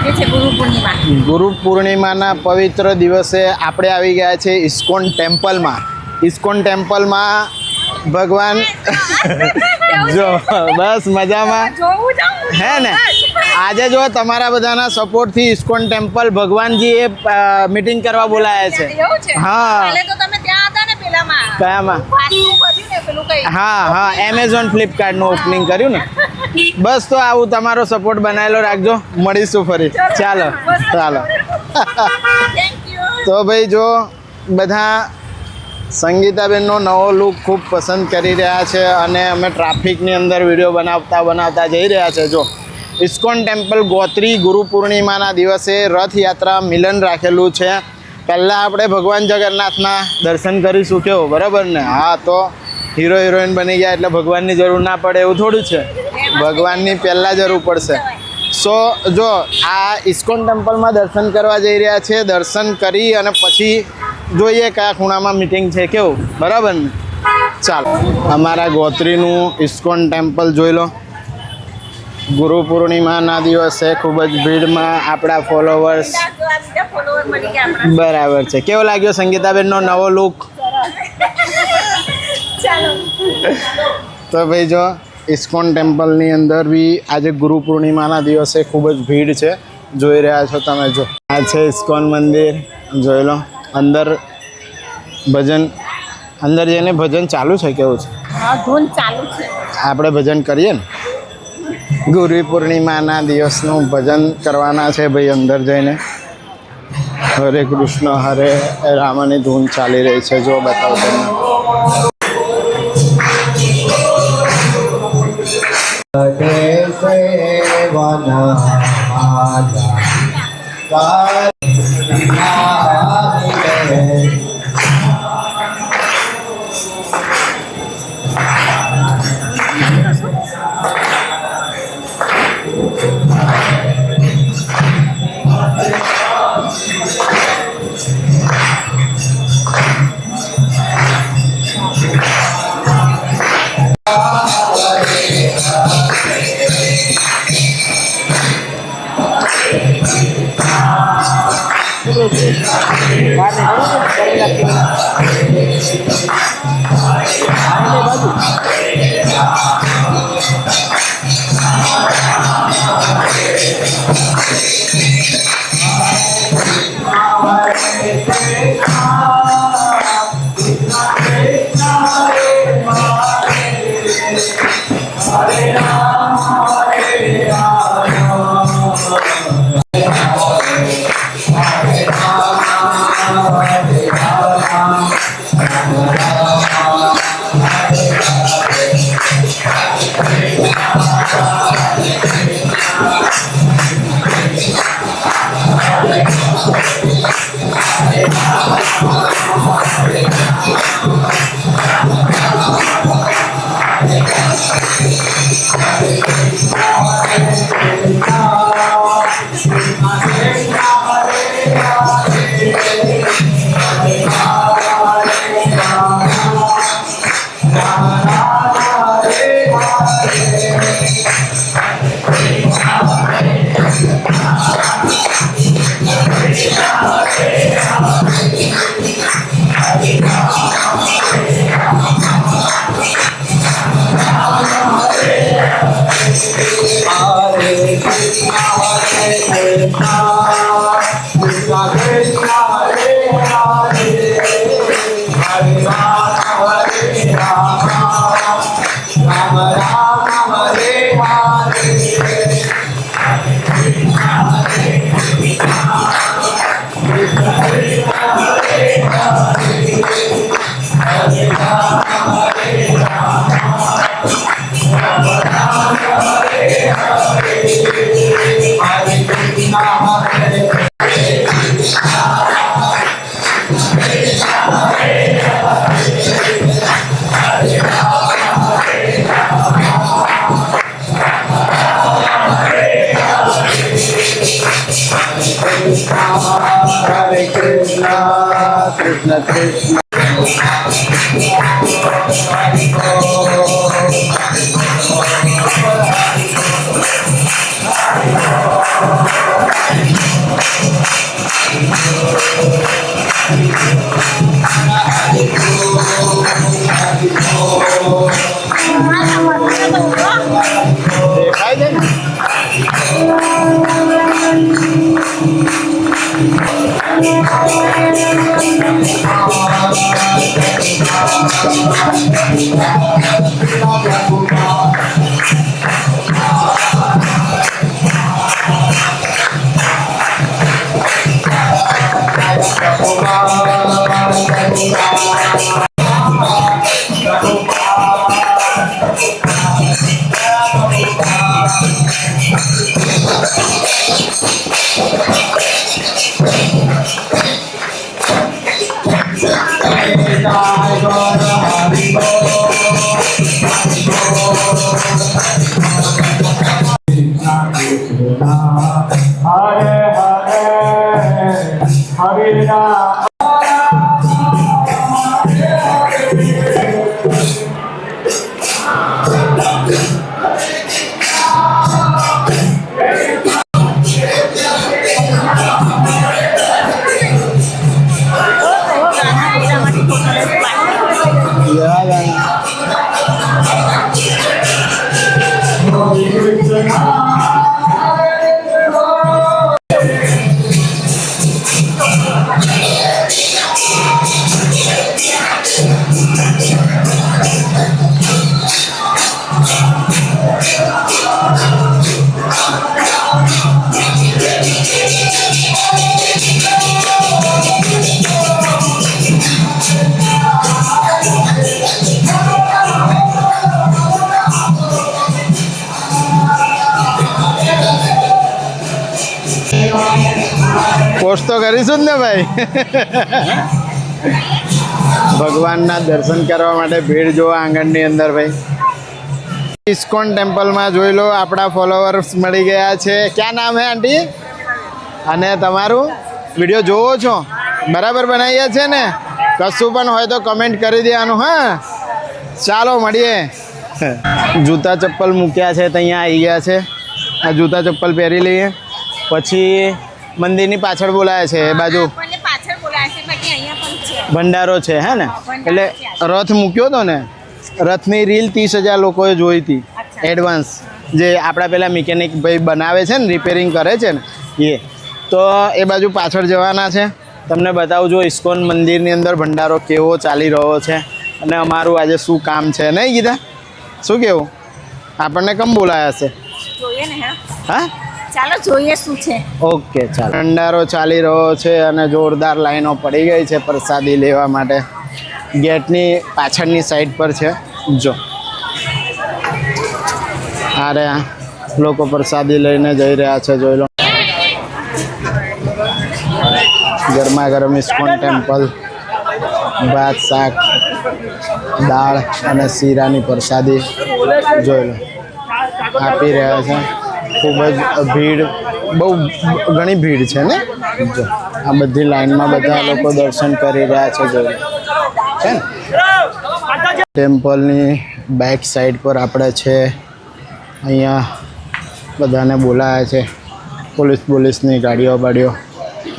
આજે છે ગુરુ પૂર્ણિમા. ગુરુ પૂર્ણિમાના પવિત્ર દિવસે આપણે આવી ગયા છે ઇસ્કોન ટેમ્પલમાં. ઇસ્કોન ટેમ્પલમાં ભગવાન જો બસ મજામાં હે ને. આજે જો તમારા બધાના સપોર્ટથી ઇસ્કોન ટેમ્પલ ભગવાનજીએ મીટિંગ કરવા બોલાયા છે. હા કયામાં? હા હા એમેઝોન ફ્લિપકાર્ટનું ઓપનિંગ કર્યું ને. બસ તો આવું તમારો સપોર્ટ બનાવેલો રાખજો. મળીશું ફરી. ચાલો ચાલો. તો ભાઈ જો બધા સંગીતાબેનનો નવો લુક ખૂબ પસંદ કરી રહ્યા છે અને અમે ટ્રાફિકની અંદર વિડીયો બનાવતા જઈ રહ્યા છે. જો ઇસ્કોન ટેમ્પલ ગોત્રી ગુરુ પૂર્ણિમાના દિવસે રથયાત્રા મિલન રાખેલું છે. પહેલાં આપણે ભગવાન જગન્નાથના દર્શન કરીશું. કેવું બરાબર ને? હા તો હીરો હિરોઈન બની ગયા એટલે ભગવાનની જરૂર ના પડે એવું થોડું છે. ભગવાનની પહેલાં જરૂર પડશે. સો જો આ ઇસ્કોન ટેમ્પલમાં દર્શન કરવા જઈ રહ્યા છે. દર્શન કરી અને પછી જોઈએ કયા ખૂણામાં મીટિંગ છે. કેવું બરાબર ને? ચાલો અમારા ગોત્રીનું ઇસ્કોન ટેમ્પલ જોઈ લો. ગુરુ પૂર્ણિમાના દિવસે ખૂબ જ ભીડમાં આપણા ફોલોવર્સ. બરાબર છે. કેવો લાગ્યો સંગીતાબેનનો નવો લુક? તો ભાઈ જો ઇસ્કોન ટેમ્પલની અંદર બી આજે ગુરુ પૂર્ણિમાના દિવસે ખૂબ જ ભીડ છે. જોઈ રહ્યા છો તમે. જો આ છે ઇસ્કોન મંદિર. જોઈ લો અંદર ભજન. અંદર જઈને ભજન ચાલુ છે. કેવું છે? આપણે ભજન કરીએ ને. ગુરુ પૂર્ણિમાના દિવસનું ભજન કરવાના છે ભાઈ. અંદર જઈને હરે કૃષ્ણ હરે રામની ધૂન ચાલી રહી છે. જો બતાવો તમને. Hare Krishna, Krishna Krishna. Hare દેખાય છે ને? પોસ્ટ તો કરીશું જ ને ભાઈ. ભગવાનના દર્શન કરવા માટે ભીડ જોવા આંગણની અંદર ભાઈ. ઇસ્કોન ટેમ્પલમાં જોઈ લો આપણા ફોલોવર્સ મળી ગયા છે. ક્યાં નામ હે આંટી? અને તમારું વિડીયો જોવો છો બરાબર બનાવીએ છે ને? કશું પણ હોય તો કમેન્ટ કરી દેવાનું. હા ચાલો મળીએ. જૂતા ચપ્પલ મૂક્યા છે તો અહીંયા આવી ગયા છે. આ જૂતા ચપ્પલ પહેરી લઈએ. પછી મંદિરની પાછળ બોલાયા છે એ બાજુ ભંડારો છે હે ને? એટલે રથ મૂક્યો હતો ને, રથની રીલ 30,000 લોકોએ જોઈ હતી એડવાન્સ. જે આપણા પેલા મિકેનિક ભાઈ બનાવે છે ને, રિપેરિંગ કરે છે ને એ. તો એ બાજુ પાછળ જવાના છે. તમને બતાવું જો ઇસ્કોન મંદિરની અંદર ભંડારો કેવો ચાલી રહ્યો છે અને અમારું આજે શું કામ છે નહીં ગીતા? શું કેવું? આપણને કેમ બોલાયા છે? હા ચાલો જોઈએ શું છે. ઓકે ચાલો. ભંડારો ચાલી રહ્યો છે અને જોરદાર લાઈનો પડી ગઈ છે પ્રસાદી લેવા માટે. ગેટની પાછળની સાઈડ પર છે જો. અરે લોકો પ્રસાદી લઈને જઈ રહ્યા છે જોઈ લો. ગરમા ગરમ ઇસ્કોન ટેમ્પલ ભાત શાક દાળ અને શીરાની પ્રસાદી જોઈ લો આપી રહ્યા છે. ખૂબ જ ભીડ, બહુ ઘણી ભીડ છે ને. જો આ બધી લાઈનમાં બધા લોકો દર્શન કરી રહ્યા છે જોઈ છે ને. ટેમ્પલની બેક સાઈડ પર આપણે છે. અહીંયા બધાને બોલાયા છે. પોલીસની ગાડીઓ બાડીઓ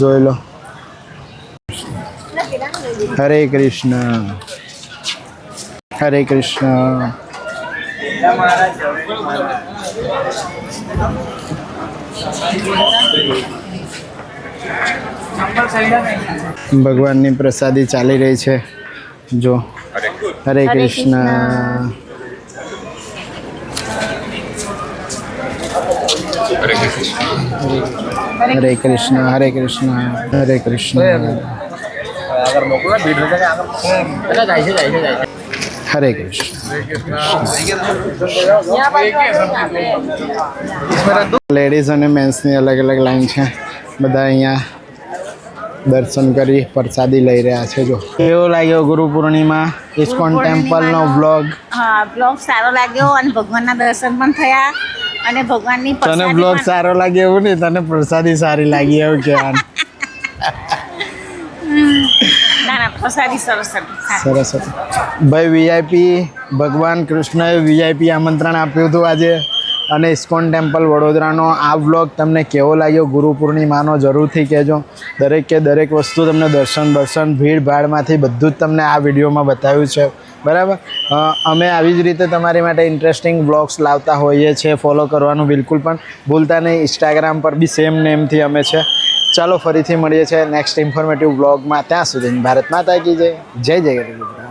જોઈ લો. હરે કૃષ્ણ હરે કૃષ્ણ. ભગવાનની પ્રસાદી ચાલી રહી છે જો. હરે કૃષ્ણ હરે કૃષ્ણ હરે કૃષ્ણ હરે કૃષ્ણ હરે કૃષ્ણ. લેડીઝ અને મેન્સની અલગ અલગ લાઈન છે. બધા અહીંયા દર્શન કરી પ્રસાદી લઈ રહ્યા છે જો. કેવો લાગ્યો ગુરુ પૂર્ણિમા ઇસ્કોન ટેમ્પલનો બ્લોગ? હા બ્લોગ સારો લાગ્યો અને ભગવાનના દર્શન પણ થયા અને ભગવાનની તને બ્લોગ સારો લાગ્યો એવું નહીં, તને પ્રસાદી સારી લાગી એવું કહેવાનું. ના ના પ્રસાદી સરસ હતી. સરસ હતું ભાઈ. વીઆઈપી ભગવાન કૃષ્ણએ વીઆઈપી આમંત્રણ આપ્યું હતું આજે અને ઇસ્કોન ટેમ્પલ વડોદરાનો આ વ્લોગ તમને કેવો લાગ્યો ગુરુ પૂર્ણિમાનો જરૂરથી કહેજો. દરેક વસ્તુ તમને દર્શન ભીડ ભાડમાંથી બધું જ તમને આ વિડીયોમાં બતાવ્યું છે, બરાબર. અમે આવી જ રીતે તમારી માટે ઇન્ટરેસ્ટિંગ વ્લોગ્સ લાવતા હોઈએ છીએ. ફોલો કરવાનું બિલકુલ પણ ભૂલતા નહીં. ઇન્સ્ટાગ્રામ પર બી સેમ નેમથી અમે છે. ચાલો ફરીથી મળીએ છીએ નેક્સ્ટ ઇન્ફોર્મેટિવ વ્લોગમાં. ત્યાં સુધી ભારત માતા કી જય. જય જય ગણેશ.